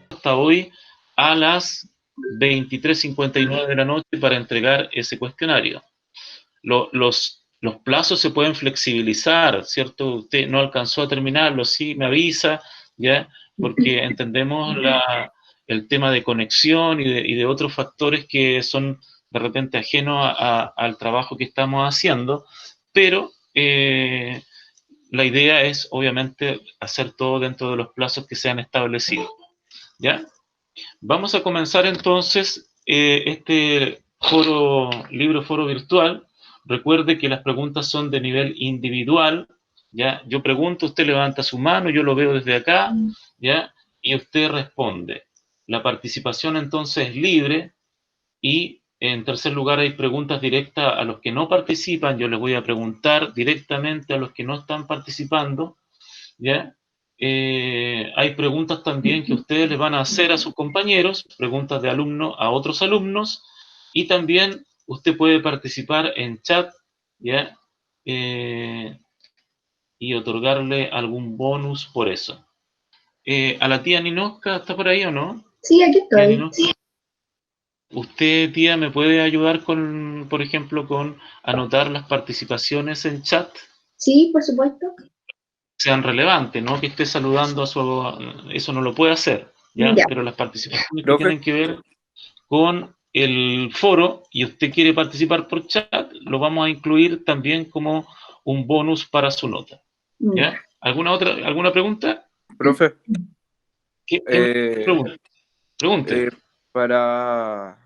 Hasta hoy a las 23:59 de la noche para entregar ese cuestionario. Los plazos se pueden flexibilizar, ¿cierto? Usted no alcanzó a terminarlo, sí, me avisa, ¿ya? Porque entendemos el tema de conexión y de otros factores que son de repente ajenos al trabajo que estamos haciendo, pero la idea es obviamente hacer todo dentro de los plazos que se han establecido, ¿ya? Vamos a comenzar entonces este foro virtual. Recuerde que las preguntas son de nivel individual, ¿ya? Yo pregunto, usted levanta su mano, yo lo veo desde acá, ¿ya? Y usted responde. La participación entonces es libre y en tercer lugar hay preguntas directas a los que no participan. Yo les voy a preguntar directamente a los que no están participando, ¿ya? Hay preguntas también que ustedes les van a hacer a sus compañeros, preguntas de alumnos a otros alumnos, y también usted puede participar en chat, ¿ya? Y otorgarle algún bonus por eso. A la tía Ninoska, ¿está por ahí o no? Sí, aquí Tía estoy. Ninoska, ¿usted, tía, me puede ayudar con, por ejemplo, con anotar las participaciones en chat? Sí, por supuesto. Sean relevantes, no que esté saludando a su... Eso no lo puede hacer, ¿ya? Ya. Pero las participaciones que Profe, tienen que ver con el foro y usted quiere participar por chat, lo vamos a incluir también como un bonus para su nota, ¿ya? ¿Alguna pregunta? profe, ¿Qué eh, pregunta? Pregunte. eh, para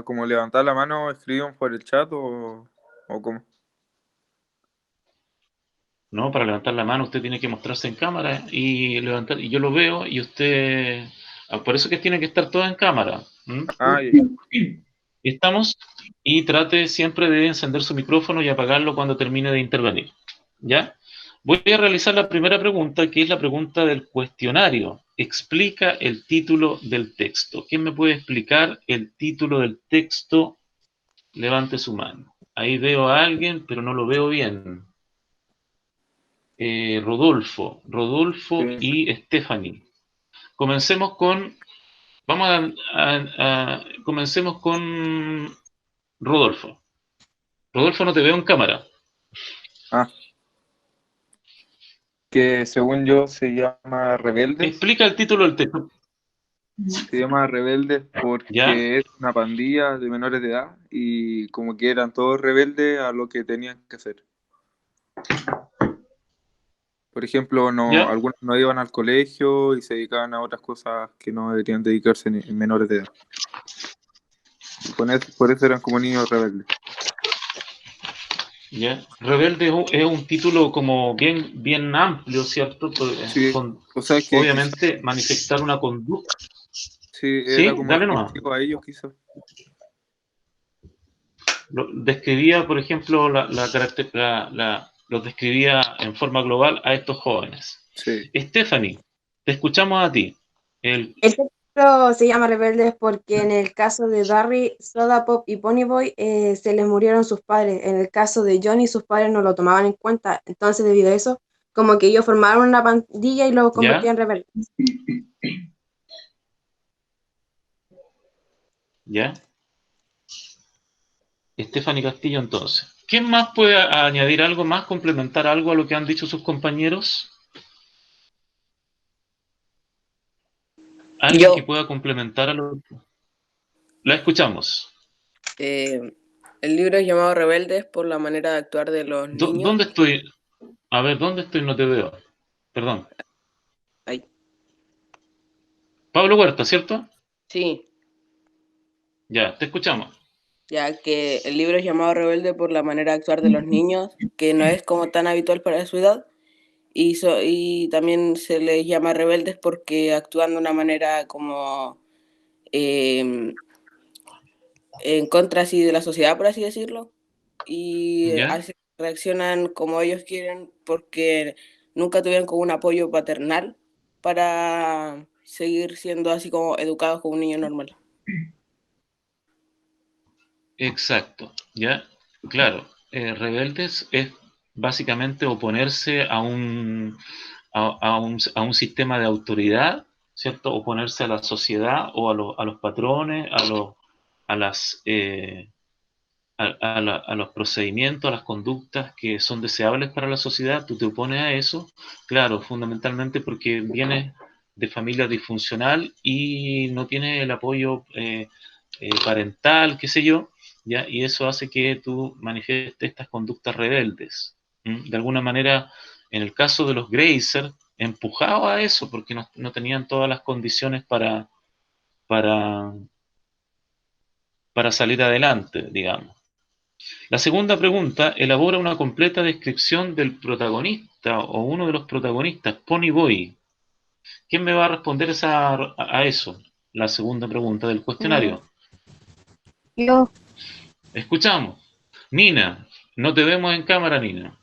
como levantar la mano, escriban por el chat o cómo. No, para levantar la mano usted tiene que mostrarse en cámara y levantar, y yo lo veo y usted... Por eso que tiene que estar todo en cámara. ¿M? Ah, ya. Estamos, y trate siempre de encender su micrófono y apagarlo cuando termine de intervenir, ¿ya? Voy a realizar la primera pregunta, que es la pregunta del cuestionario. Explica el título del texto. ¿Quién me puede explicar el título del texto? Levante su mano. Ahí veo a alguien, pero no lo veo bien. Rodolfo Sí. y Stephanie. Comencemos con, comencemos con Rodolfo. Rodolfo, no te veo en cámara. Ah, que según yo se llama Rebeldes. Explica el título del texto. Se llama Rebeldes ¿Ya? porque es una pandilla de menores de edad y como que eran todos rebeldes a lo que tenían que hacer. Por ejemplo, no, ¿Ya? algunos no iban al colegio y se dedicaban a otras cosas que no deberían dedicarse en menores de edad. Y por eso eran como niños rebeldes. ¿Ya? Rebelde es un título como bien amplio, ¿cierto? Sí, Con, o sea que quizás obviamente, manifestar una conducta. sí, era ¿Sí? como Dale nomás. dirigido a ellos quizás. Describía, por ejemplo, los describía en forma global a estos jóvenes. Sí. Stephanie, te escuchamos a ti. El, El texto se llama Rebeldes porque en el caso de Barry, Soda Pop y Ponyboy se les murieron sus padres. En el caso de Johnny, sus padres no lo tomaban en cuenta. Entonces, debido a eso, como que ellos formaron una pandilla y lo ¿Ya? convertían en rebeldes. ¿Ya? Stephanie Castillo, entonces. ¿Quién más puede añadir algo más, complementar algo a lo que han dicho sus compañeros? ¿Alguien que Yo, pueda complementar a lo que... La escuchamos. el libro es llamado Rebeldes por la manera de actuar de los ¿Dónde niños. estoy? A ver, ¿dónde estoy? No te veo. Perdón. Ay, Pablo Huerta, ¿cierto? sí, Ya, te escuchamos. ya que el libro es llamado Rebelde por la manera de actuar de los niños, que no es como tan habitual para su edad. Y también se les llama rebeldes porque actúan de una manera como eh, en contra así de la sociedad, por así decirlo. Y ¿Ya? reaccionan como ellos quieren porque nunca tuvieron como un apoyo paternal para seguir siendo así como educados como un niño normal. Exacto. ¿Ya? Claro. Rebeldes es básicamente oponerse a a un sistema de autoridad, ¿cierto? Oponerse a la sociedad o a los patrones, a las, a los procedimientos, a las conductas que son deseables para la sociedad. Tú te opones a eso, claro, fundamentalmente porque vienes de familia disfuncional y no tienes el apoyo parental, qué sé yo, ¿ya? Y eso hace que tú manifiestes estas conductas rebeldes. De alguna manera, en el caso de los Grazer, empujaba a eso porque no tenían todas las condiciones para, para salir adelante, digamos. La segunda pregunta, elabora una completa descripción del protagonista o uno de los protagonistas, Ponyboy. ¿Quién me va a responder a eso? La segunda pregunta del cuestionario. Yo, Escuchamos. Nina, no te vemos en cámara, Nina.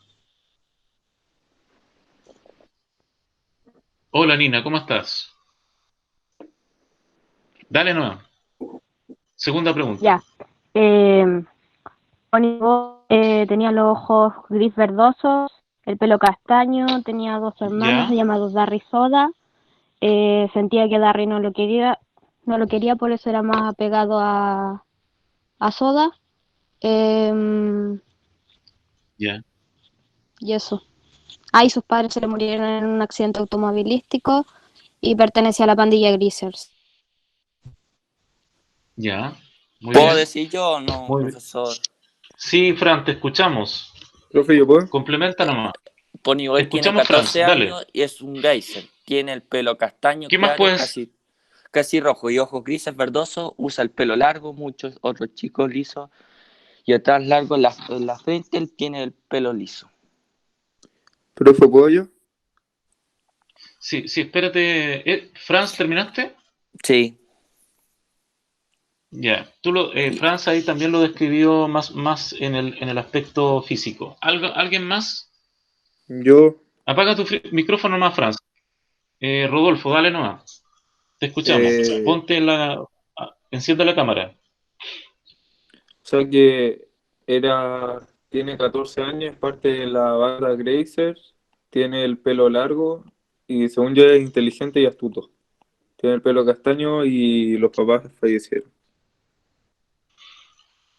Hola, Nina, ¿cómo estás? Dale nomás. Segunda pregunta. ya. Ponyboy tenía los ojos gris verdosos, el pelo castaño, tenía dos hermanos Ya. llamados Darry y Soda. Sentía que Darry no lo quería, por eso era más apegado a Soda. Ya. Y eso. Y sus padres se le murieron en un accidente automovilístico y pertenecía a la pandilla Greasers. Ya. Muy ¿Puedo bien. decir yo o no, Muy bien. profesor? Sí, Fran, te escuchamos. Profe, ¿yo puedo? Complementa nomás. Ponyboy Te tiene escuchamos, 14 Franz, dale. años y es un geyser. Tiene el pelo castaño ¿Qué más claro, puedes? casi rojo y ojos grises verdosos. Usa el pelo largo, muchos otros chicos lisos. Y atrás largo en la frente, él tiene el pelo liso. Profe, ¿puedo yo? Sí, sí, espérate. Franz, ¿terminaste? Sí. Ya. Franz ahí también lo describió más en el aspecto físico. ¿Alguien más? Yo, Apaga tu micrófono más, Franz. Rodolfo, dale nomás. Te escuchamos. o Enciende la cámara. sea que tiene 14 años, es parte de la banda Grazers, tiene el pelo largo y según yo es inteligente y astuto. Tiene el pelo castaño y los papás fallecieron.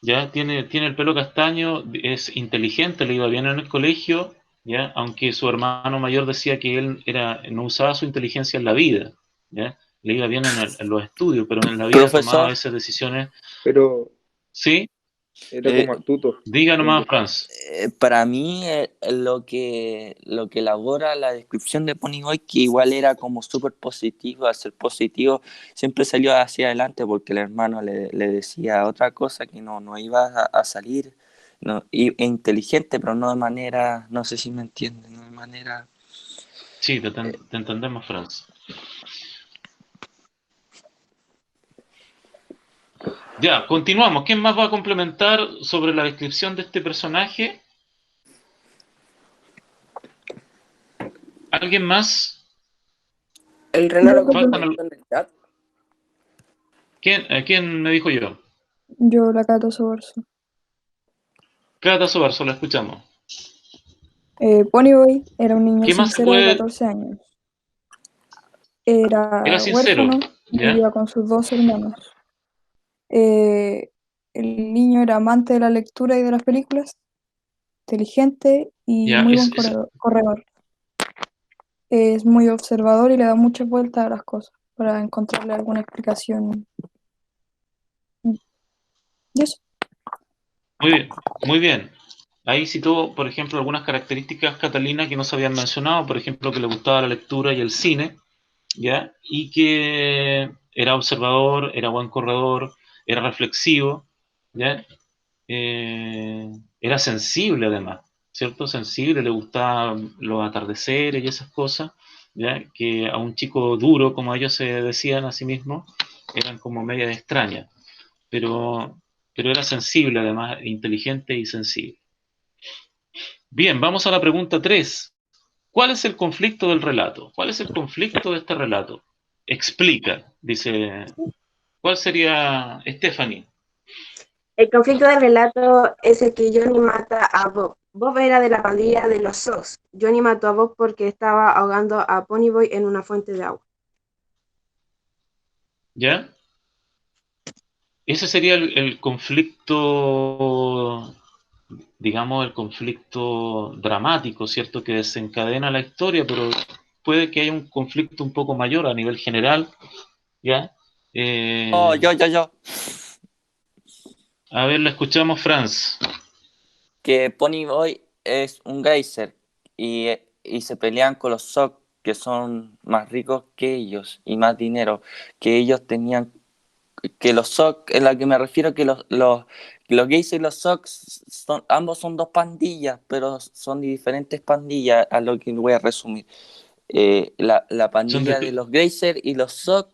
Ya tiene el pelo castaño, es inteligente, le iba bien en el colegio, ya, aunque su hermano mayor decía que él no usaba su inteligencia en la vida, ya, le iba bien en los estudios, pero en la vida tomaba a Profesor, veces decisiones. Pero Sí, era como astuto. diga según yo. nomás, Franz. para mí lo que elabora la descripción de Ponyboy, que igual era como súper positivo, al ser positivo, siempre salió hacia adelante porque el hermano le decía otra cosa que no iba a salir, no, e inteligente, pero no de manera, no sé si me entienden, no de manera... Sí, te entendemos, Franz. Ya, continuamos. ¿Quién más va a complementar sobre la descripción de este personaje? ¿Alguien más? El Reno lo Faltan comentó en el chat. ¿Quién me dijo yo? Yo, la Cato Sobarzo. Cata Sobarzo, la escuchamos. Ponyboy era un niño ¿Qué más se sincero de puede...? 14 años. Era Era sincero, huérfano y ¿ya? vivía con sus dos hermanos. El niño era amante de la lectura y de las películas, inteligente y Ya, muy buen corredor. Es muy observador y le da muchas vueltas a las cosas para encontrarle alguna explicación. Y eso. muy bien, muy bien. Ahí citó, por ejemplo, algunas características, Catalina, que no se habían mencionado, por ejemplo, que le gustaba la lectura y el cine, ¿ya? Y que era observador, era buen corredor, era reflexivo, ¿ya? Era sensible además, ¿cierto? Sensible, le gustaban los atardeceres y esas cosas, ¿ya? Que a un chico duro, como ellos se decían a sí mismos, eran como medias extrañas, pero, pero era sensible además, inteligente y sensible. Bien, vamos a la pregunta 3. ¿Cuál es el conflicto del relato? ¿Cuál es el conflicto de este relato? Explica, dice. ¿Cuál sería, Stephanie? El conflicto del relato es el que Johnny mata a Bob. Bob era de la pandilla de los Sox. Johnny mató a Bob porque estaba ahogando a Ponyboy en una fuente de agua. ¿Ya? Ese sería el conflicto, digamos, el conflicto dramático, ¿cierto? Que desencadena la historia, pero puede que haya un conflicto un poco mayor a nivel general, ¿ya? Oh, yo. A ver, la escuchamos, Franz. Que Ponyboy es un geyser y se pelean con los Sox, que son más ricos que ellos y más dinero, que ellos tenían, que los Sox, en la que me refiero, que los geysers y los Sox ambos son dos pandillas, pero son de diferentes pandillas, a lo que voy a resumir. La Son pandilla de de, los geysers y los Sox,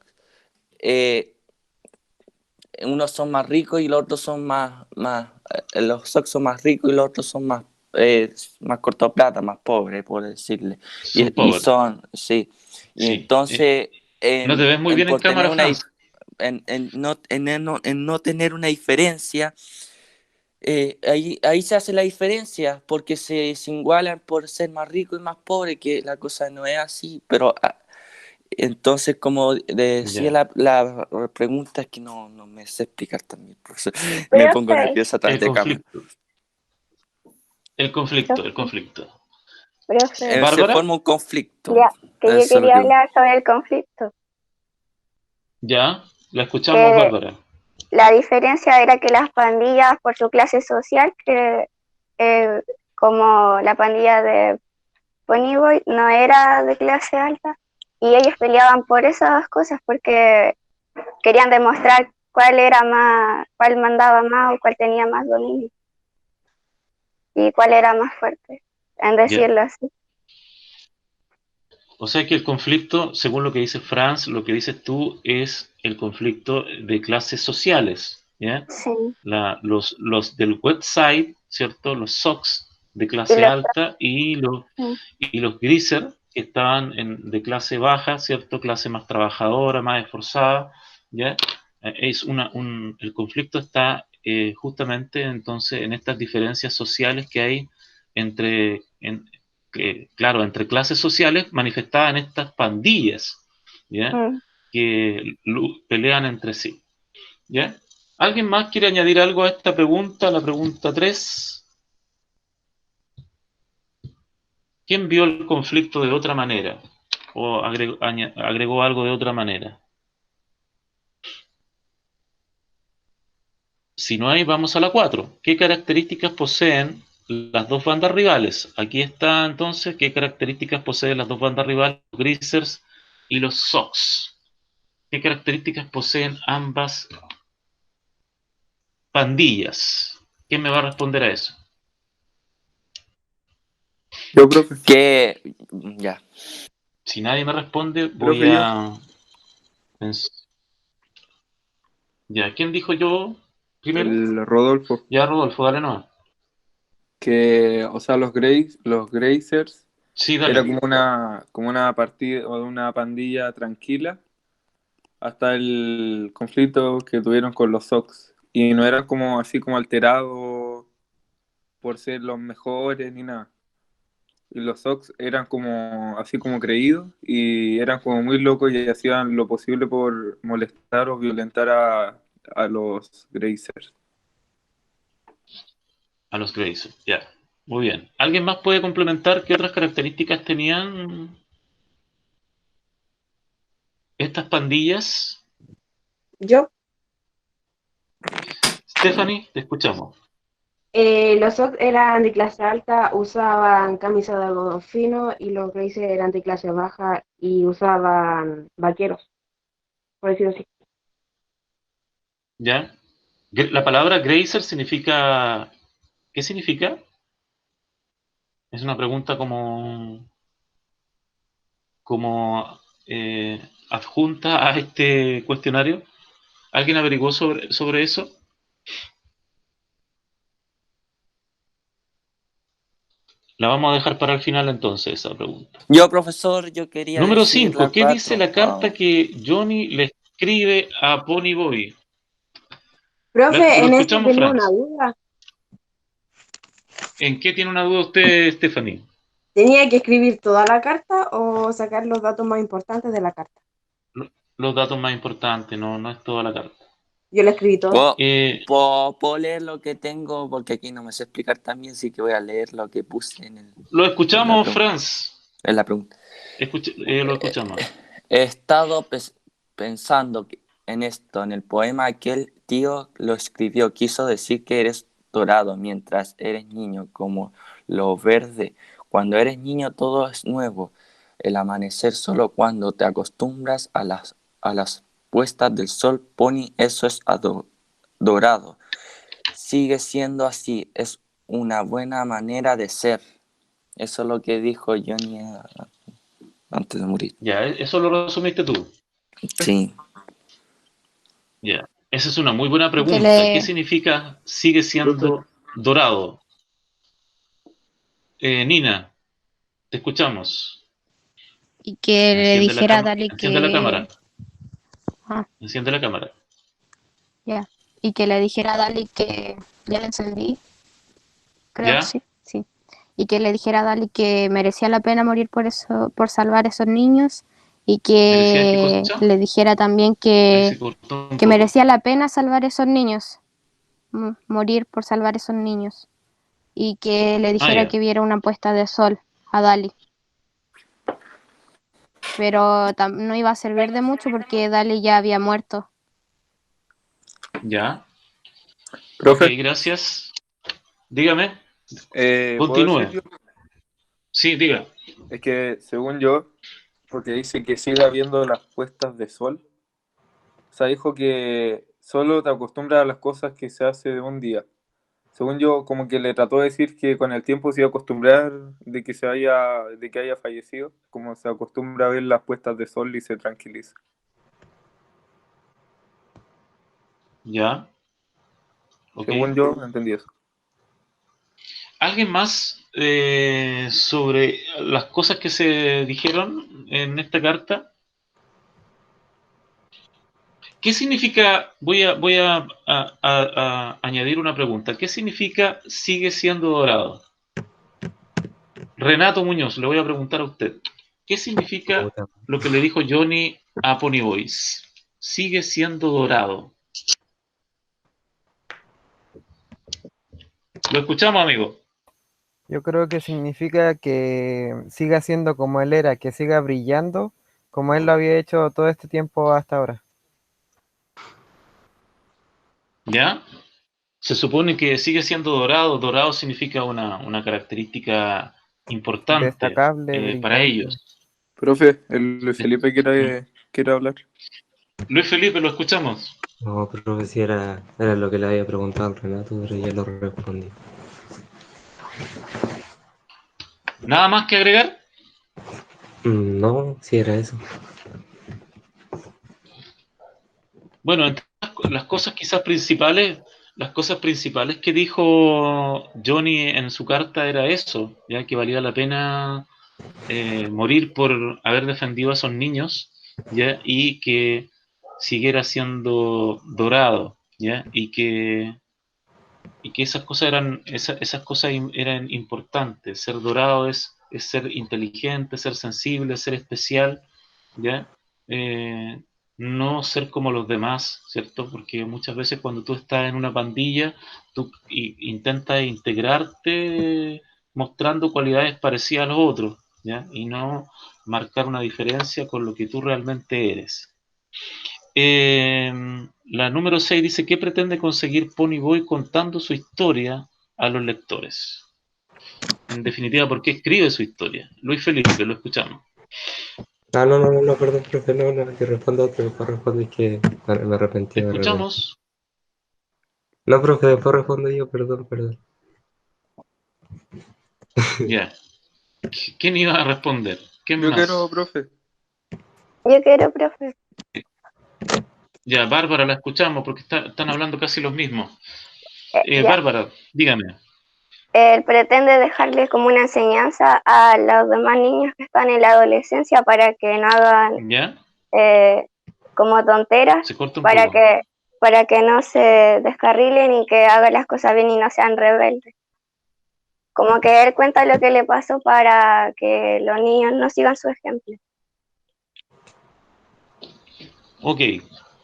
unos son más ricos y los otros son los Sox son más ricos y los otros son más corto plata, más pobres, por decirle. son Y power, son, sí. Y sí. entonces, No te ves muy bien en por tener cámara, una, Franz. en no tener una diferencia, ahí se hace la diferencia, porque se igualan por ser más rico y más pobre, que la cosa no es así, pero entonces, como decía Ya. la pregunta, es que no me sé explicar también, profesor. Me pongo Profe, nervioso atrás El de cámara. conflicto. El conflicto, el conflicto. profe, Se ¿Bárbara? forma un conflicto. ya, que yo Eso es lo quería que... hablar sobre el conflicto, Ya, la escuchamos, que Bárbara. la diferencia era que las pandillas por su clase social, que como la pandilla de Ponyboy no era de clase alta, y ellos peleaban por esas cosas porque querían demostrar cuál mandaba más o cuál tenía más dominio y cuál era más fuerte, en Ya. decirlo así. O sea que el conflicto, según lo que dice Franz, lo que dices tú, es el conflicto de clases sociales, ¿ya? Sí. Los del website, ¿cierto? Los Sox de Y clase los, alta y sí. los Greaser, que estaban de clase baja, ¿cierto? Clase más trabajadora, más esforzada, ¿ya? El conflicto está justamente entonces en estas diferencias sociales que hay claro, entre clases sociales manifestadas en estas pandillas, ¿ya? Mm. Que pelean entre sí, ¿ya? ¿Alguien más quiere añadir algo a esta pregunta, la pregunta 3? ¿Quién vio el conflicto de otra manera? ¿O agregó algo de otra manera? Si no hay, vamos a la 4. ¿Qué características poseen las dos bandas rivales? Aquí está entonces, ¿qué características poseen las dos bandas rivales, los Greasers y los Sox? ¿Qué características poseen ambas pandillas? ¿Quién me va a responder a eso? Yo, profe. Que, ya. Si nadie me responde, voy Profe, yo. a pensar. Ya, ¿quién dijo yo primero? El Rodolfo. Ya, Rodolfo, dale no. Que, o sea, los Grazers Sí, era dale. como una partida o una pandilla tranquila hasta el conflicto que tuvieron con los Sox. Y no eran como así como alterados por ser los mejores ni nada. Y los Sox eran como así como creídos y eran como muy locos y hacían lo posible por molestar o violentar a los Grazers. A los Grays, ya. Muy bien. ¿Alguien más puede complementar qué otras características tenían estas pandillas? Yo, Stephanie, te escuchamos. los Sox eran de clase alta, usaban camisa de algodón fino y los Grises eran de clase baja y usaban vaqueros, por decirlo así. ¿Ya? La palabra Grazer significa... ¿Qué significa? Es una pregunta como adjunta a este cuestionario. ¿Alguien averiguó sobre eso? La vamos a dejar para el final entonces, esa pregunta. Yo, profesor, yo quería Número decir 5. la ¿Qué dice 4. la carta que Johnny le escribe a Ponyboy? Profe, Lo en eso escuchamos, tenía una Franz. duda. ¿En qué tiene una duda usted, Stephanie? ¿Tenía que escribir toda la carta o sacar los datos más importantes de la carta? Los datos más importantes, no es toda la carta. Yo la escribí toda. ¿Puedo leer lo que tengo? Porque aquí no me sé explicar también, sí que voy a leer lo que puse en el... Lo escuchamos, Franz. Es la pregunta. Lo escuchamos. He estado pensando en esto, en el poema aquel tío lo escribió, quiso decir que eres dorado mientras eres niño, como lo verde. Cuando eres niño todo es nuevo, el amanecer solo cuando te acostumbras a las puestas del sol, Pony, eso es dorado. Sigue siendo así, es una buena manera de ser. Eso es lo que dijo Johnny antes de morir. Ya, eso lo resumiste tú. Sí. Ya, esa es una muy buena pregunta. ¿Qué significa sigue siendo dorado? Nina, te escuchamos. Y que le dijera a Dali que... Enciende la cámara. Enciende la cámara. Ya. Y que le dijera a Dali que... Ya la encendí. Creo que sí. Y que le dijera a Dali que merecía la pena morir por eso, por salvar a esos niños. Y que le dijera también que merecía la pena salvar a esos niños. Morir por salvar a esos niños. Y que le dijera que viera una puesta de sol a Dali. Pero no iba a servir de mucho porque Dali ya había muerto. Ya. Profe. Ok, gracias. Dígame. Continúe. Sí, diga. Es que según yo, porque dice que siga viendo las puestas de sol, o sea, dijo que solo te acostumbras a las cosas que se hace de un día. Según yo, como que le trató de decir que con el tiempo se iba a acostumbrar de que haya fallecido, como se acostumbra a ver las puestas de sol y se tranquiliza. Ya. Okay. Según yo, entendí eso. ¿Alguien más sobre las cosas que se dijeron en esta carta? ¿Qué significa? Voy a añadir una pregunta. ¿Qué significa sigue siendo dorado? Renato Muñoz, le voy a preguntar a usted. ¿Qué significa lo que le dijo Johnny a Ponyboy? Sigue siendo dorado. Lo escuchamos, amigo. Yo creo que significa que siga siendo como él era, que siga brillando como él lo había hecho todo este tiempo hasta ahora. ¿Ya? Se supone que sigue siendo dorado. Dorado significa una característica importante, destacable, para ellos. Profe, el Luis Felipe quiere hablar. Luis Felipe, lo escuchamos. No, profe, si era lo que le había preguntado al Renato, pero ya lo respondí. ¿Nada más que agregar? No, si era eso. Bueno, entre las cosas quizás principales, las cosas principales que dijo Johnny en su carta era eso, ya que valía la pena morir por haber defendido a esos niños, ya, y que siguiera siendo dorado, ya, y que esas cosas eran importantes. Ser dorado es ser inteligente, ser sensible, ser especial, ya. No ser como los demás, ¿cierto? Porque muchas veces cuando tú estás en una pandilla, tú intentas integrarte mostrando cualidades parecidas a los otros, ¿ya? Y no marcar una diferencia con lo que tú realmente eres. La número 6 dice, ¿qué pretende conseguir Ponyboy contando su historia a los lectores? En definitiva, ¿por qué escribe su historia? Luis Felipe, lo escuchamos. No, perdón, profe, no, que responda otro, después respondo, es que me arrepentí. ¿Escuchamos? No, profe, después respondo yo, perdón. Ya. ¿Quién iba a responder? ¿Quién más? Yo quiero, profe. Ya, Bárbara, la escuchamos porque están hablando casi los mismos. Ya. Bárbara, dígame. Él pretende dejarle como una enseñanza a los demás niños que están en la adolescencia para que no hagan como tonteras, para que no se descarrilen y que hagan las cosas bien y no sean rebeldes. como que él cuenta lo que le pasó para que los niños no sigan su ejemplo. Ok,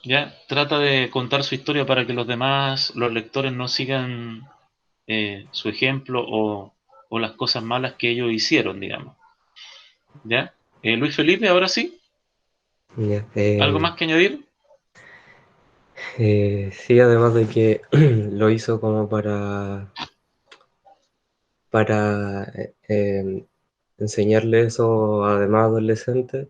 ya trata de contar su historia para que los demás, los lectores, no sigan su ejemplo o las cosas malas que ellos hicieron, digamos. ¿Ya? Luis Felipe, ahora sí, Ya, ¿algo más que añadir? sí, además de que lo hizo como para enseñarle eso a demás adolescentes.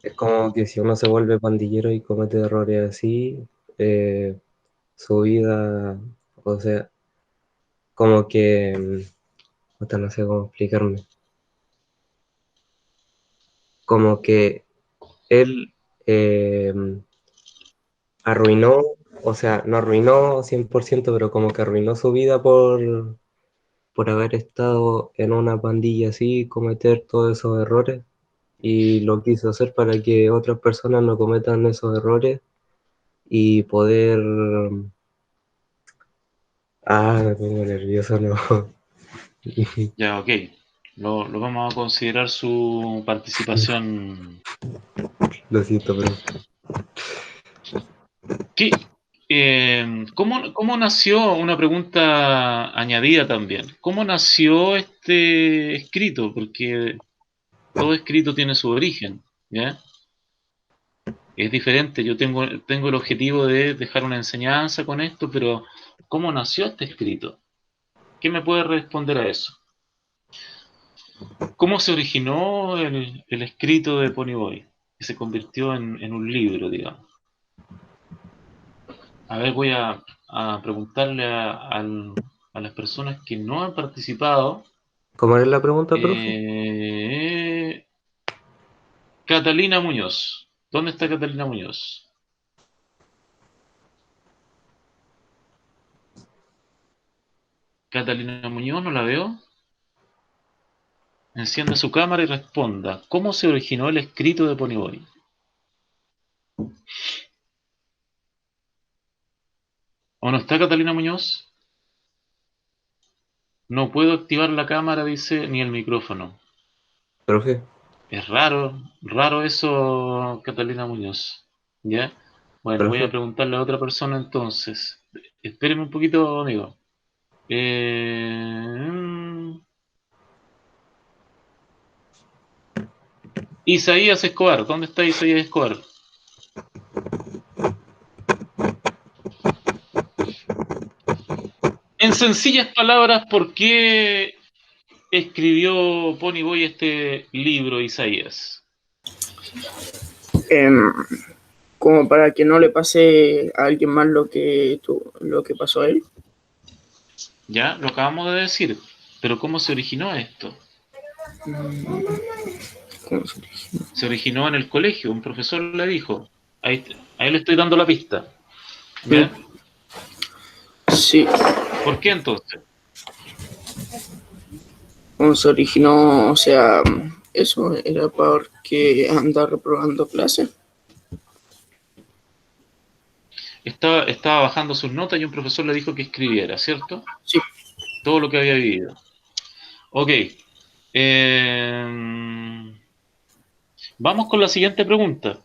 Es como que si uno se vuelve pandillero y comete errores así, eh, su vida, o sea, como que, puta, no sé cómo explicarme, como que él eh, arruinó, o sea, no arruinó 100%, pero como que arruinó su vida por haber estado en una pandilla así, cometer todos esos errores, y lo quiso hacer para que otras personas no cometan esos errores y poder... Ah, me pongo nervioso, no. Ya, ok. Lo vamos a considerar su participación. Lo siento, pero... ¿Qué, cómo nació, una pregunta añadida también, cómo nació este escrito? Porque todo escrito tiene su origen, ¿ya? Es diferente, yo tengo el objetivo de dejar una enseñanza con esto, pero ¿cómo nació este escrito? ¿Qué me puede responder a eso? ¿Cómo se originó el escrito de Ponyboy? Que se convirtió en un libro, digamos. A ver, voy a preguntarle a las personas que no han participado. ¿Cómo era la pregunta, profe? Catalina Muñoz. ¿Dónde está Catalina Muñoz? Catalina Muñoz, no la veo. Encienda su cámara y responda. ¿Cómo se originó el escrito de Ponyboy? ¿O no está Catalina Muñoz? No puedo activar la cámara, dice, ni el micrófono. Profe, Es raro eso, Catalina Muñoz. ¿Ya? Bueno, voy a profe. preguntarle a otra persona entonces. Espéreme un poquito, amigo. Isaías Escobar, ¿dónde está Isaías Escobar? En sencillas palabras, ¿por qué escribió Ponyboy este libro, Isaías? Como para que no le pase a alguien más lo que pasó a él. Ya, lo acabamos de decir, pero ¿cómo se originó esto? ¿Cómo se originó? Se originó en el colegio, un profesor le dijo. Ahí le estoy dando la pista. ¿Ya? Sí. ¿Por qué entonces? ¿Cómo se originó? O sea, eso era porque anda reprobando clases. Estaba bajando sus notas y un profesor le dijo que escribiera, ¿cierto? Sí. Todo lo que había vivido. Ok. Vamos con la siguiente pregunta.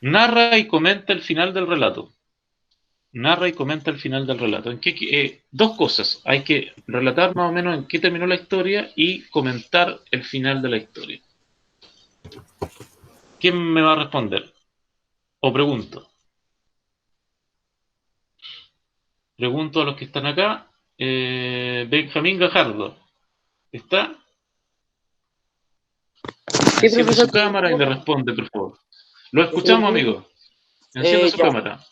Narra y comenta el final del relato. Narra y comenta el final del relato. Dos cosas. Hay que relatar más o menos en qué terminó la historia y comentar el final de la historia. ¿Quién me va a responder? O pregunto. Pregunto a los que están acá. Benjamín Gajardo. ¿Está? Sí, Enciende profesor. su cámara y me responde, por favor. Lo escuchamos, amigo. Enciende su Ya. cámara.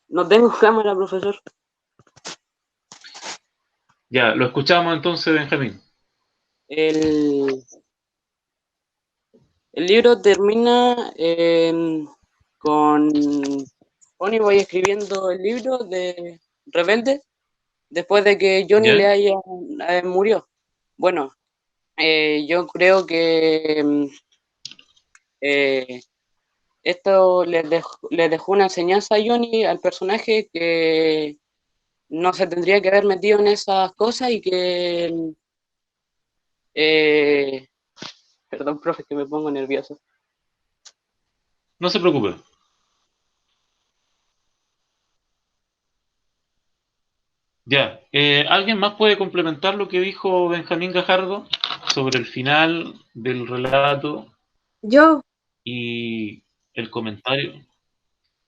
No tengo cámara, profesor. Ya, lo escuchamos entonces, Benjamín. El libro termina con Ponyboy escribiendo el libro de Rebelde después de que Johnny murió. Bueno, yo creo que esto le dejó una enseñanza a Johnny, al personaje, que no se tendría que haber metido en esas cosas y que... perdón, profe, que me pongo nervioso. No se preocupe. Ya, ¿alguien más puede complementar lo que dijo Benjamín Gajardo sobre el final del relato Yo, y el comentario?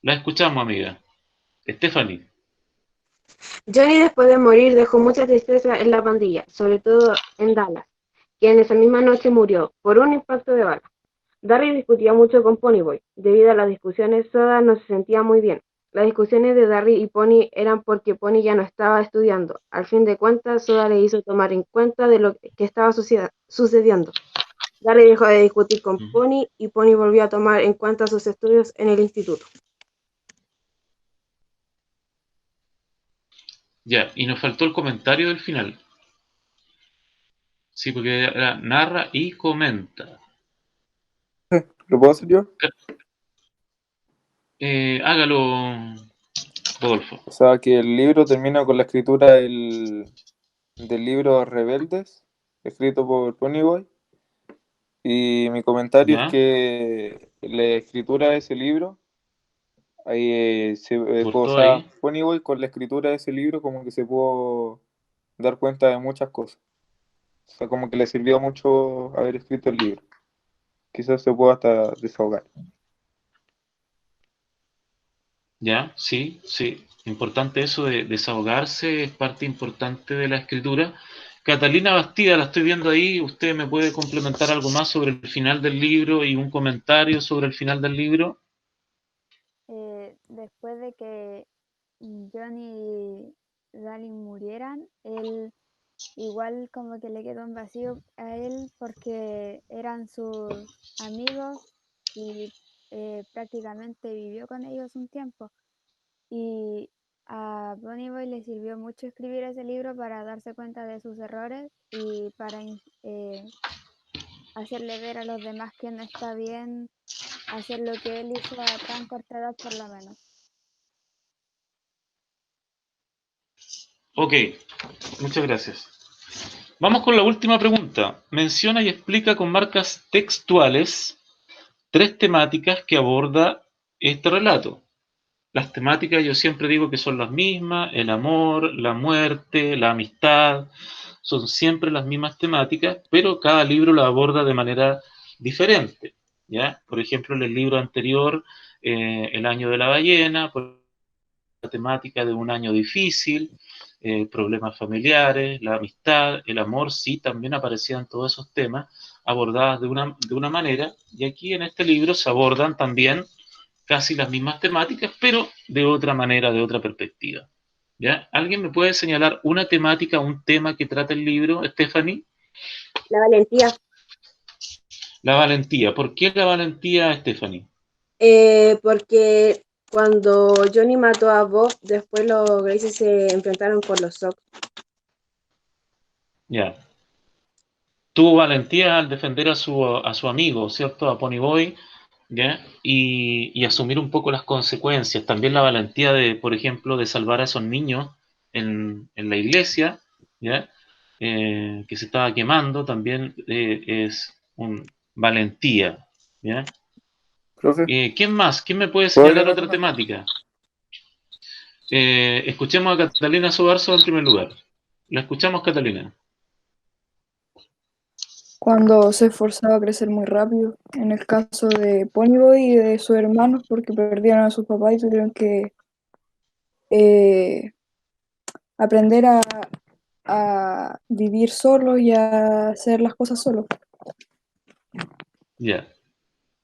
La escuchamos, amiga. Stephanie. Johnny después de morir dejó mucha tristeza en la pandilla, sobre todo en Dallas, quien esa misma noche murió por un impacto de bala. Darry discutía mucho con Ponyboy. Debido a las discusiones, Soda no se sentía muy bien. Las discusiones de Darry y Pony eran porque Pony ya no estaba estudiando. Al fin de cuentas, Soda le hizo tomar en cuenta de lo que estaba sucediendo. Darry dejó de discutir con Pony y Pony volvió a tomar en cuenta sus estudios en el instituto. Ya, y nos faltó el comentario del final. Sí, porque era narra y comenta. ¿Lo puedo hacer yo? Hágalo, Rodolfo. O sea, que el libro termina con la escritura del libro Rebeldes, escrito por Ponyboy. Y mi comentario es ¿Ya? que la escritura de ese libro, ahí o ¿Cortó sea, ahí? Ponyboy con la escritura de ese libro como que se pudo dar cuenta de muchas cosas. O sea, como que le sirvió mucho haber escrito el libro. Quizás se pueda hasta desahogar. Ya, sí, sí. Importante eso de desahogarse, es parte importante de la escritura. Catalina Bastida, la estoy viendo ahí. ¿Usted me puede complementar algo más sobre el final del libro y un comentario sobre el final del libro? Después de que Johnny y Darling murieran, él igual como que le quedó un vacío a él porque eran sus amigos y prácticamente vivió con ellos un tiempo. Y a Ponyboy le sirvió mucho escribir ese libro para darse cuenta de sus errores y para hacerle ver a los demás que no está bien hacer lo que él hizo a tan corta edad por lo menos. Ok, muchas gracias. Vamos con la última pregunta. Menciona y explica con marcas textuales 3 temáticas que aborda este relato. Las temáticas yo siempre digo que son las mismas: el amor, la muerte, la amistad, son siempre las mismas temáticas, pero cada libro la aborda de manera diferente, ¿ya? Por ejemplo, en el libro anterior, El año de la ballena, por la temática de un año difícil, problemas familiares, la amistad, el amor, sí, también aparecían todos esos temas abordados de una manera, y aquí en este libro se abordan también casi las mismas temáticas, pero de otra manera, de otra perspectiva. ¿Ya? ¿Alguien me puede señalar una temática, un tema que trata el libro, Stephanie? La valentía. La valentía. ¿Por qué la valentía, Stephanie? Porque cuando Johnny mató a Bob, después los Gracies se enfrentaron con los Sox. Ya. Tuvo valentía al defender a su amigo, ¿cierto? A Ponyboy, ¿ya? Y asumir un poco las consecuencias. También la valentía de, por ejemplo, de salvar a esos niños en la iglesia, ¿ya? Que se estaba quemando, también es valentía, ¿ya? Profe, ¿Quién más? ¿Quién me puede ¿puedo señalar agregar otra una? temática? Escuchemos a Catalina Sobarzo en primer lugar. La escuchamos, Catalina. Cuando se esforzaba a crecer muy rápido, en el caso de Ponyboy y de sus hermanos, porque perdieron a sus papás y tuvieron que aprender a vivir solos y a hacer las cosas solos. Ya.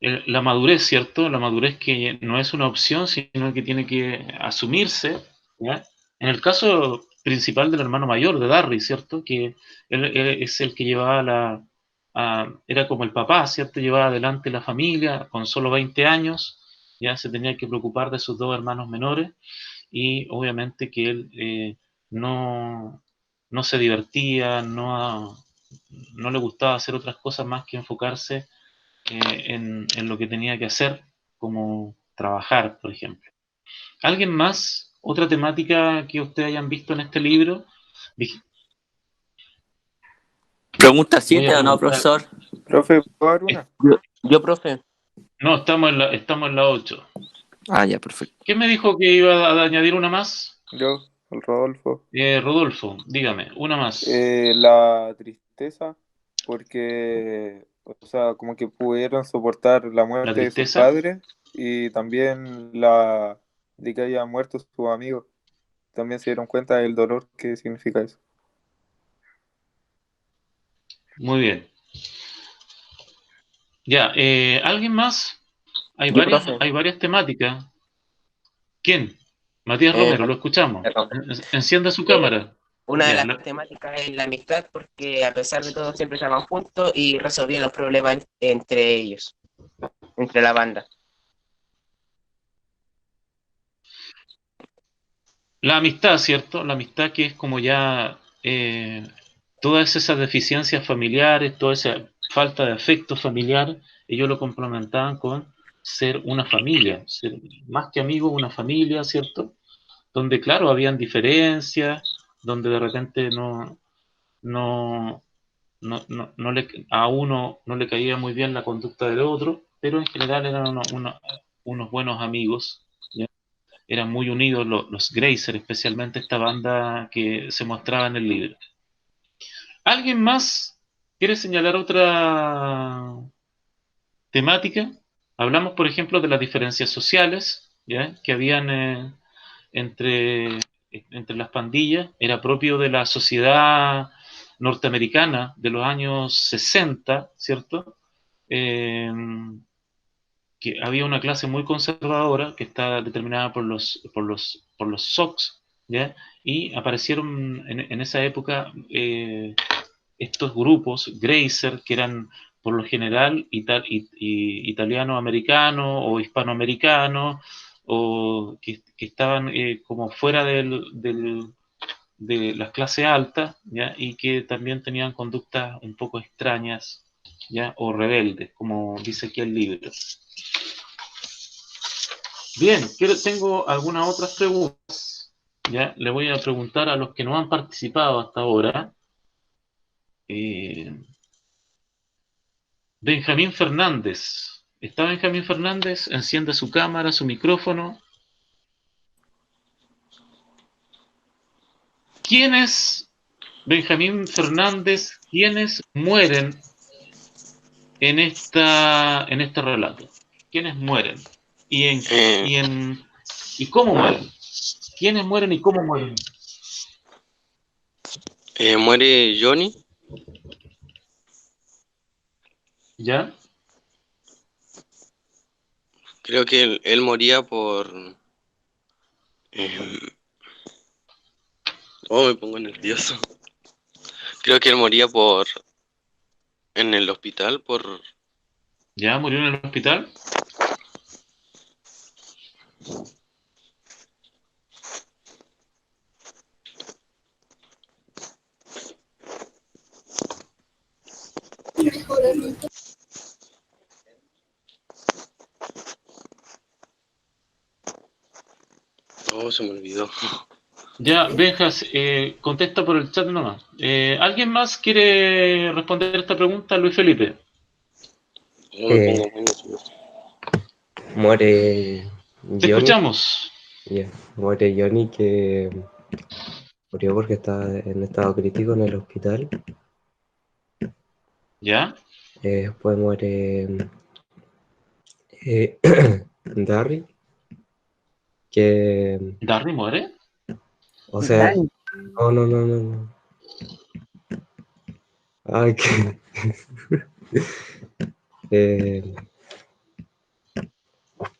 La madurez, ¿cierto? La madurez que no es una opción, sino que tiene que asumirse, ¿ya? En el caso principal del hermano mayor, de Darry, ¿cierto? Que él es el que llevaba era como el papá, ¿cierto? Llevaba adelante la familia con solo 20 años, ya se tenía que preocupar de sus 2 hermanos menores, y obviamente que él no, no se divertía, no le gustaba hacer otras cosas más que enfocarse en lo que tenía que hacer, como trabajar, por ejemplo. ¿Alguien más otra temática que ustedes hayan visto en este libro. Pregunta Voy a 7 o no, preguntar. profesor. Profe, ¿puedo dar una? Yo, profe. No, estamos en la 8. Ah, ya, perfecto. ¿Quién me dijo que iba a añadir una más? Yo, el Rodolfo. Rodolfo, dígame, una más. La tristeza, porque, o sea, como que pudieron soportar la ¿La muerte de sus tristeza? padres y también la de que haya muerto sus amigos. También se dieron cuenta del dolor que significa eso. Muy bien. Ya, ¿alguien más? Hay Yo, profe. varias temáticas. ¿Quién? Matías Romero, lo escuchamos. Encienda su cámara. Una de Ya, las temáticas es la amistad, porque a pesar de todo siempre estaban juntos y resolvían los problemas entre ellos, entre la banda. la amistad, ¿cierto? La amistad que es como ya todas esas deficiencias familiares, toda esa falta de afecto familiar, ellos lo complementaban con ser una familia, ser más que amigos, una familia, ¿cierto? Donde, claro, habían diferencias, donde de repente no, a uno no le caía muy bien la conducta del otro, pero en general eran unos buenos amigos, ¿ya? Eran muy unidos los Grazer, especialmente esta banda que se mostraba en el libro. ¿Alguien más quiere señalar otra temática? Hablamos, por ejemplo, de las diferencias sociales, ¿ya? Que habían entre, entre las pandillas. Era propio de la sociedad norteamericana de los años 60, ¿cierto? Que había una clase muy conservadora que está determinada por los Sox, ¿ya? Y aparecieron en esa época estos grupos, Grazer, que eran por lo general italiano-americano o hispanoamericano, o que estaban como fuera de las clases altas, ¿ya? Y que también tenían conductas un poco extrañas, ¿ya? O rebeldes, como dice aquí el libro. Bien, tengo algunas otras preguntas. Ya le voy a preguntar a los que no han participado hasta ahora. Benjamín Fernández. ¿Está Benjamín Fernández? Enciende su cámara, su micrófono. ¿Quién es Benjamín Fernández? ¿Quiénes mueren en este relato? ¿Quiénes mueren? ¿Y cómo mueren? ¿Quiénes mueren y cómo mueren? Muere Johnny. ¿Ya? Creo que él moría por... me pongo nervioso. Creo que él moría en el hospital por... ¿Ya murió en el hospital? Se me olvidó. Ya, Benjas, contesta por el chat nomás. ¿Alguien más quiere responder esta pregunta, Luis Felipe? Muere Te Johnny. escuchamos. Muere Johnny, que murió porque estaba en estado crítico en el hospital. ¿Ya? Después muere Darry, que... ¿Darry muere? O sea, no. Ay, que...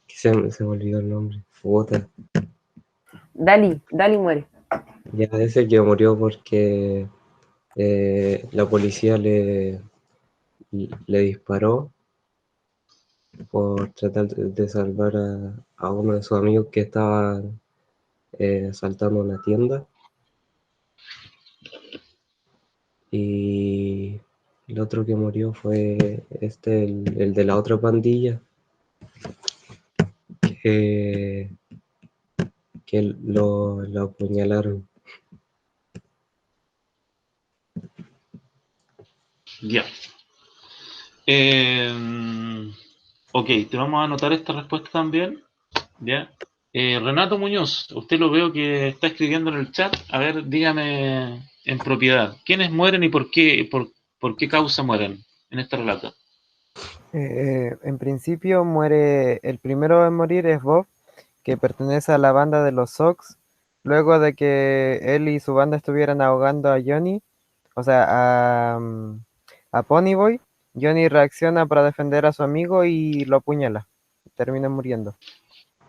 se me olvidó el nombre. Puta. Dali muere. Ya, ese que murió porque la policía le disparó por tratar de salvar a uno de sus amigos que estaba asaltando una tienda. Y el otro que murió fue el de la otra pandilla, que que lo apuñalaron. Ya. Ok, te vamos a anotar esta respuesta también. Ya. Renato Muñoz, usted lo veo que está escribiendo en el chat. A ver, dígame en propiedad, ¿quiénes mueren y por qué causa mueren en este relato? En principio muere, el primero en morir es Bob, que pertenece a la banda de los Sox. Luego de que él y su banda estuvieran ahogando a Johnny, o sea, a Ponyboy, Johnny reacciona para defender a su amigo y lo apuñala. Termina muriendo.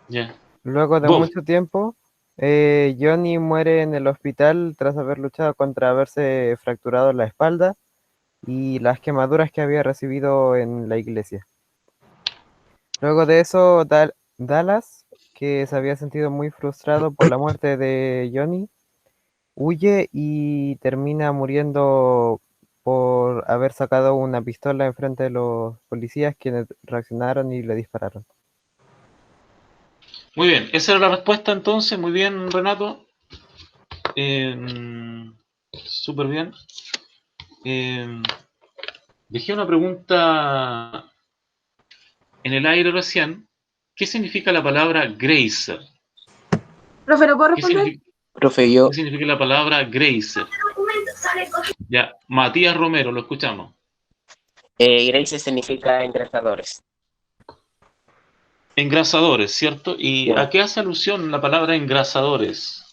Ya. Luego de Bob. mucho tiempo, Johnny muere en el hospital tras haber luchado contra haberse fracturado la espalda y las quemaduras que había recibido en la iglesia. Luego de eso, Dallas, que se había sentido muy frustrado por la muerte de Johnny, huye y termina muriendo por haber sacado una pistola enfrente de los policías, quienes reaccionaron y le dispararon. Muy bien, esa era la respuesta entonces. Muy bien, Renato. Súper bien. Dejé una pregunta en el aire recién. ¿Qué significa la palabra Grazer? Profe, ¿lo puedo responder? Profe, yo. ¿Qué significa la palabra Grazer? Ya, Matías Romero, lo escuchamos. Grace significa engrasadores. Engrasadores, ¿cierto? ¿Y Yeah. a qué hace alusión la palabra engrasadores?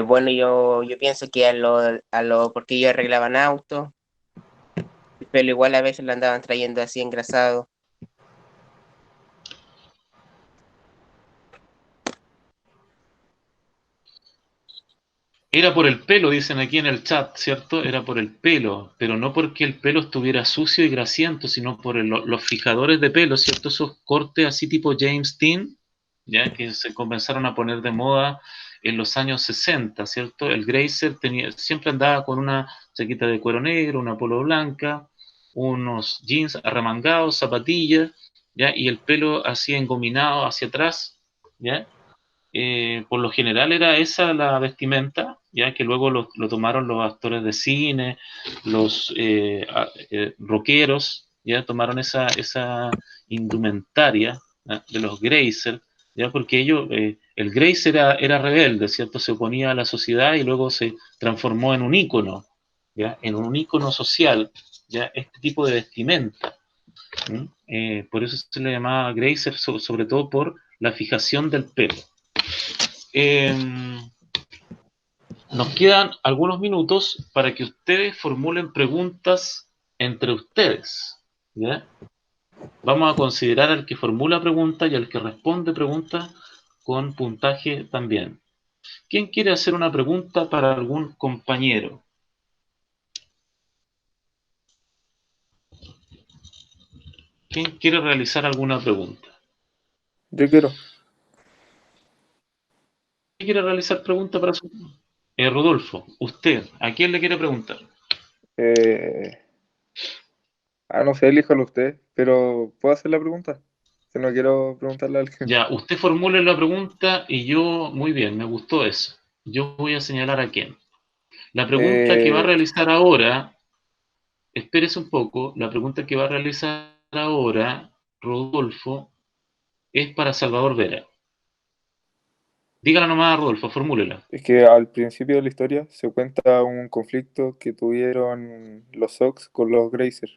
Bueno, yo pienso que porque ellos arreglaban autos, pero igual a veces lo andaban trayendo así engrasado. Era por el pelo, dicen aquí en el chat, ¿cierto? Era por el pelo, pero no porque el pelo estuviera sucio y grasiento, sino por los fijadores de pelo, ¿cierto? Esos cortes así tipo James Dean, ¿ya? Que se comenzaron a poner de moda en los años 60, ¿cierto? El Grazer siempre andaba con una chaqueta de cuero negro, una polo blanca, unos jeans arremangados, zapatillas, ¿ya? Y el pelo así engominado hacia atrás, ¿ya? Por lo general era esa la vestimenta, ya que luego lo tomaron los actores de cine, los rockeros, ya tomaron esa indumentaria, ¿ya? De los Grazer, ya porque ellos, el Grazer era rebelde, ¿cierto? Se oponía a la sociedad y luego se transformó en un ícono, ya, en un ícono social, ya, este tipo de vestimenta. Por eso se le llamaba Grazer, sobre todo por la fijación del pelo. Nos quedan algunos minutos para que ustedes formulen preguntas entre ustedes, ¿ya? Vamos a considerar al que formula preguntas y al que responde preguntas con puntaje también. ¿Quién quiere hacer una pregunta para algún compañero? ¿Quién quiere realizar alguna pregunta? Yo quiero. ¿Quién quiere realizar pregunta para su... Rodolfo, usted, ¿a quién le quiere preguntar? No sé, elíjalo usted, pero ¿puedo hacer la pregunta? Que no quiero preguntarle a alguien. Ya, usted formule la pregunta y yo, muy bien, me gustó eso. Yo voy a señalar a quién. La pregunta que va a realizar ahora, espérese un poco, la pregunta que va a realizar ahora, Rodolfo, es para Salvador Vera. Dígala nomás, Rodolfo, formúlela. Es que al principio de la historia se cuenta un conflicto que tuvieron los Sox con los Grazer.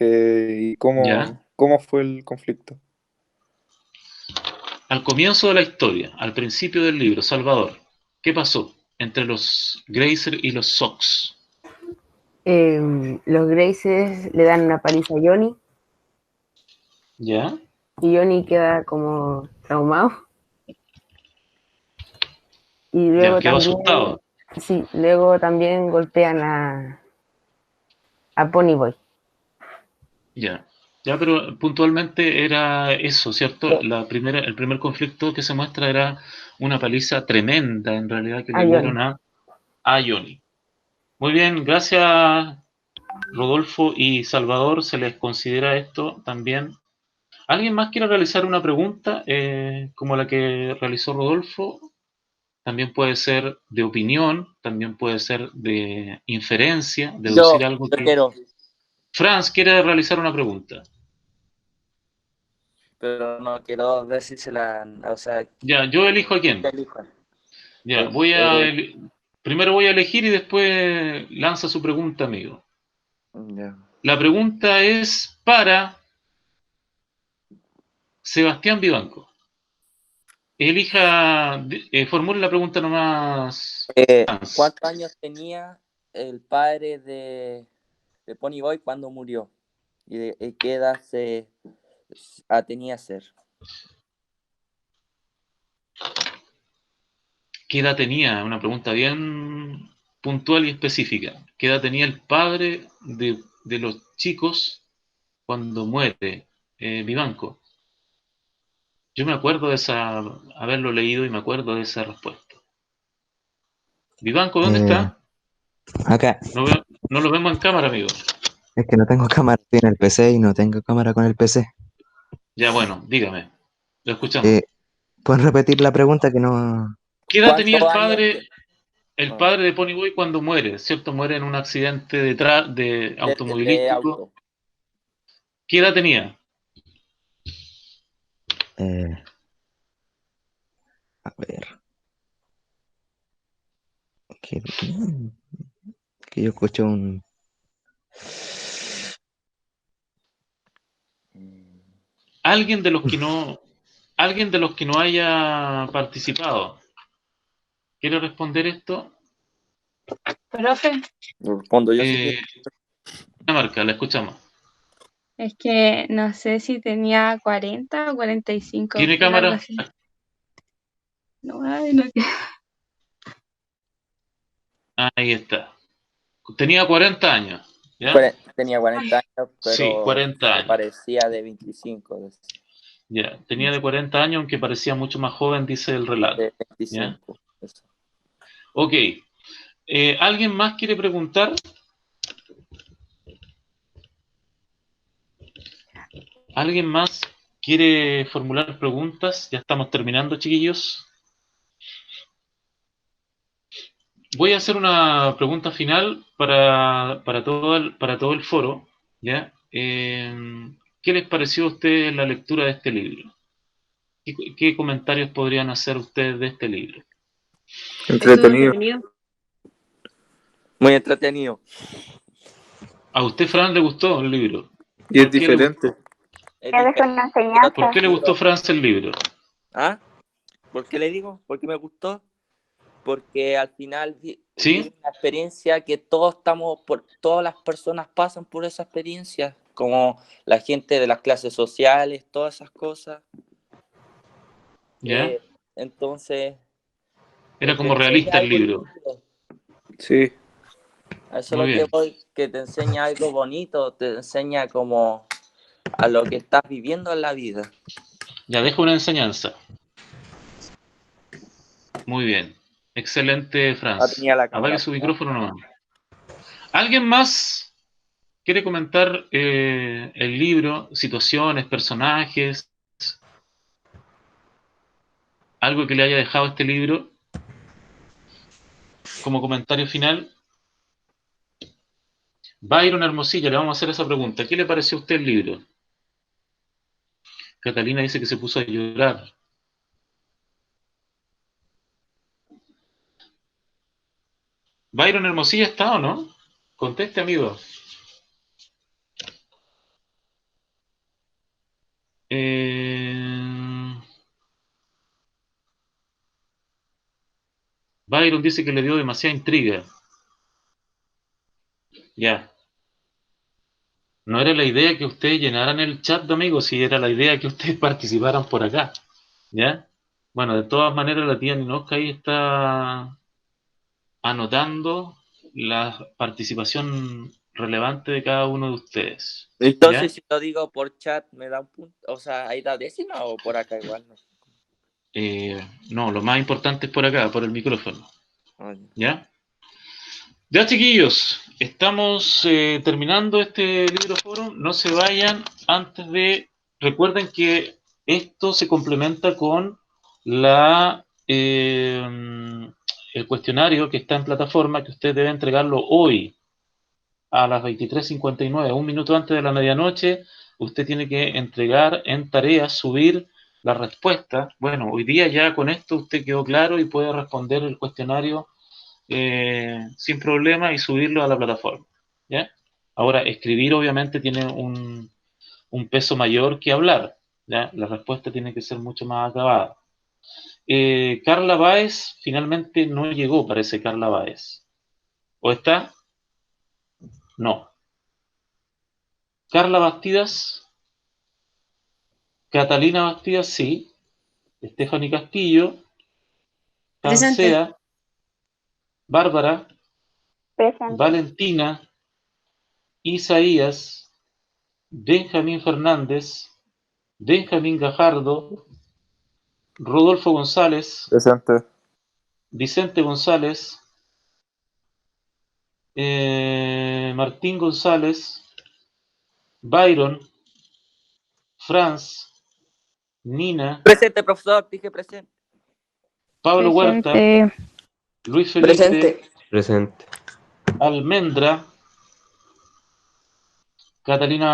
¿Y ¿Ya? cómo fue el conflicto? Al comienzo de la historia, al principio del libro, Salvador, ¿qué pasó entre los Grazer y los Sox? Los Graces le dan una paliza a Johnny ¿Ya? y Johnny queda como traumado. Y luego Ya, quedó también, asustado. sí, luego también golpean a Ponyboy. Ya. Ya, pero puntualmente era eso, ¿cierto? El primer conflicto que se muestra era una paliza tremenda, en realidad, que le dieron a Johnny. Muy bien, gracias Rodolfo y Salvador, se les considera esto también. ¿Alguien más quiere realizar una pregunta como la que realizó Rodolfo? también puede ser de opinión, también puede ser de inferencia, Yo, deducir algo yo que... quiero, Franz quiere realizar una pregunta. pero no quiero decírsela, o sea, Ya, yo elijo a quién. que elijan. Ya, primero voy a elegir y después lanza su pregunta, amigo. Ya. La pregunta es para Sebastián Vivanco. Elija, formule la pregunta nomás. Franz. ¿Cuántos años tenía el padre de Ponyboy cuando murió? ¿Y de qué edad tenía ser? ¿Qué edad tenía? Una pregunta bien puntual y específica. ¿Qué edad tenía el padre de los chicos cuando muere Vivanco? Yo me acuerdo de haberlo leído y me acuerdo de esa respuesta. Vivanco, ¿dónde está? Acá. No lo vemos en cámara, amigo. Es que no tengo cámara, estoy en el PC y no tengo cámara con el PC. Ya, bueno, dígame. Lo escuchamos. ¿Puedes repetir la pregunta que no... ¿Qué edad tenía el padre de Ponyboy cuando muere? ¿Cierto? Muere en un accidente de automovilístico. Auto. ¿Qué edad tenía? A ver. Que yo escucho un... Alguien de los que no haya participado. ¿Quiere responder esto? Profe, Lo respondo yo. Marca, la escuchamos. es que no sé si tenía 40 o 45. ¿Tiene pero algo cámara? así. No, ay, no. Ahí está. Tenía 40 años. ¿ya? Tenía 40 años, pero Sí, 40 años. parecía de 25. Ya, tenía de 40 años, aunque parecía mucho más joven, dice el relato. De 25. ¿Ya? Ok. ¿Alguien más quiere preguntar? ¿Alguien más quiere formular preguntas? Ya estamos terminando, chiquillos. Voy a hacer una pregunta final para todo el foro. ¿Ya? ¿Qué les pareció a ustedes la lectura de este libro? ¿Qué comentarios podrían hacer ustedes de este libro? Entretenido. Muy entretenido. ¿A usted, Fran, le gustó el libro? Y es diferente. Una enseñanza. ¿Por qué le gustó, Franz, el libro? ¿Ah? ¿Por qué le digo? ¿Por qué me gustó? Porque al final ¿Sí? es una experiencia que todas las personas pasan por esa experiencia, como la gente de las clases sociales, todas esas cosas. ¿Ya? Entonces... Era como realista el libro. Sí. Eso es lo que voy, que te enseña algo bonito, te enseña como a lo que estás viviendo en la vida. Ya dejo una enseñanza. Muy bien. Excelente, Franz. Apague su micrófono nomás. ¿Alguien más quiere comentar el libro, situaciones, personajes? ¿Algo que le haya dejado este libro como comentario final? Byron Hermosilla, le vamos a hacer esa pregunta. ¿Qué le pareció a usted el libro? Catalina dice que se puso a llorar. ¿Byron Hermosilla está o no? Conteste, amigo. Byron dice que le dio demasiada intriga. Ya. No era la idea que ustedes llenaran el chat de amigos, si era la idea que ustedes participaran por acá. ¿Ya? Bueno, de todas maneras la tía Ninoska ahí está anotando la participación relevante de cada uno de ustedes. Entonces, ¿ya? si lo digo por chat, ¿me da un punto? O sea, ¿ahí da décima o por acá igual? No, lo más importante es por acá, por el micrófono. Oye. ¿Ya? Ya, chiquillos, estamos terminando este libro foro. No se vayan antes de... Recuerden que esto se complementa con la el cuestionario que está en plataforma, que usted debe entregarlo hoy a las 23:59, un minuto antes de la medianoche. Usted tiene que entregar en tareas, subir la respuesta. Bueno, hoy día ya con esto usted quedó claro y puede responder el cuestionario sin problema y subirlo a la plataforma, ¿ya? Ahora, escribir obviamente tiene un peso mayor que hablar, ¿ya? La respuesta tiene que ser mucho más acabada. Carla Báez finalmente no llegó, parece. Carla Báez. ¿O está? No. Carla Bastidas. Catalina Bastidas, sí. Stephanie Castillo. Presente. Cancea. Bárbara. Presente. Valentina. Isaías. Benjamín Fernández. Benjamín Gajardo. Rodolfo González. Presente. Vicente González. Martín González. Byron. Franz. Nina. Presente, profesor, dije presente. Pablo Huerta. Presente. Luis Felipe. Presente. Presente. Almendra. Catalina.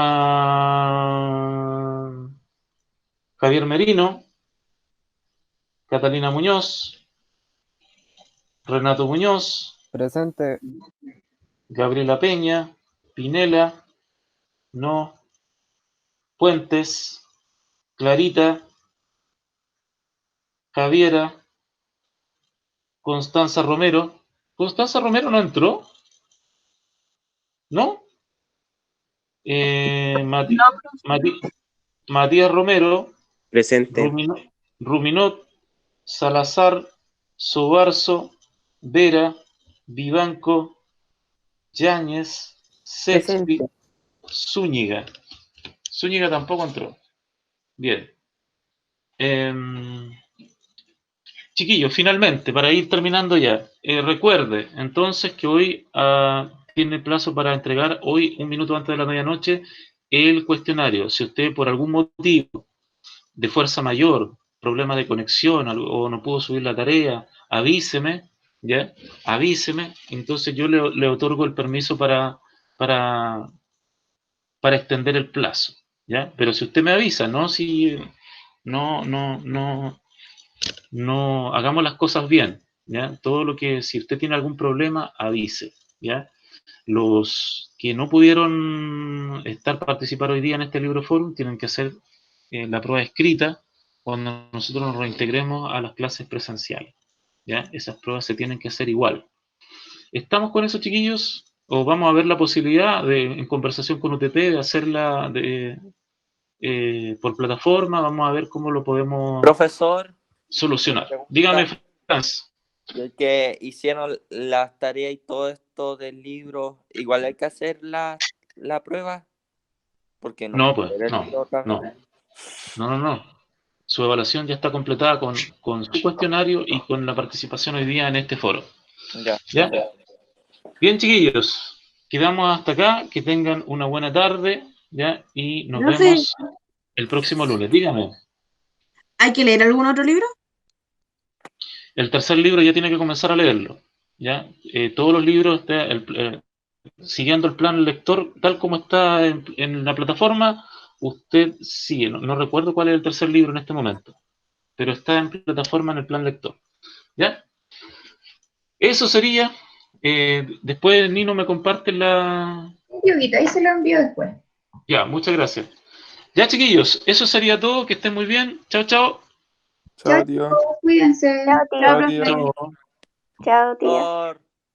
Javier Merino. Catalina Muñoz. Renato Muñoz. Presente. Gabriela Peña. Pinela. No. Puentes. Clarita. Javiera. Constanza Romero. ¿Constanza Romero no entró? ¿No? Matías Romero. Presente. Ruminot. Salazar. Sobarzo. Vera. Vivanco. Yáñez. Sexpi. Zúñiga. Zúñiga tampoco entró. Bien. Chiquillos, finalmente, para ir terminando ya, recuerde entonces que hoy tiene plazo para entregar hoy, un minuto antes de la medianoche, el cuestionario. Si usted por algún motivo de fuerza mayor, problema de conexión o no pudo subir la tarea, avíseme, ¿ya? Avíseme, entonces yo le otorgo el permiso para extender el plazo, ¿ya? Pero si usted me avisa, ¿no? Si no hagamos las cosas bien, ¿ya? Todo lo que, si usted tiene algún problema, avise, ¿ya? Los que no pudieron participar hoy día en este libro forum tienen que hacer la prueba escrita cuando nosotros nos reintegremos a las clases presenciales, ¿ya? Esas pruebas se tienen que hacer igual. ¿Estamos con eso, chiquillos? ¿O vamos a ver la posibilidad en conversación con UTT de hacerla por plataforma? Vamos a ver cómo lo podemos solucionar. Dígame, Franz. Que hicieron las tareas y todo esto del libro, igual hay que hacer la prueba, porque no, pues, no. Su evaluación ya está completada con su cuestionario y con la participación hoy día en este foro. ¿Ya? Bien, chiquillos, quedamos hasta acá. Que tengan una buena tarde, ¿ya? Y nos vemos el próximo lunes. Dígame. ¿Hay que leer algún otro libro? El tercer libro ya tiene que comenzar a leerlo, ¿ya? Todos los libros, siguiendo el plan lector, tal como está en la plataforma, usted sigue. No recuerdo cuál es el tercer libro en este momento, pero está en plataforma en el plan lector, ¿ya? Eso sería. Después Nino me comparte la... Yoguito, ahí se lo envío después. Ya, muchas gracias. Ya, chiquillos, eso sería todo. Que estén muy bien. Chao, chao. Chao, tío. Cuídense. Chao, tío. Chao, tío. Chao, tío.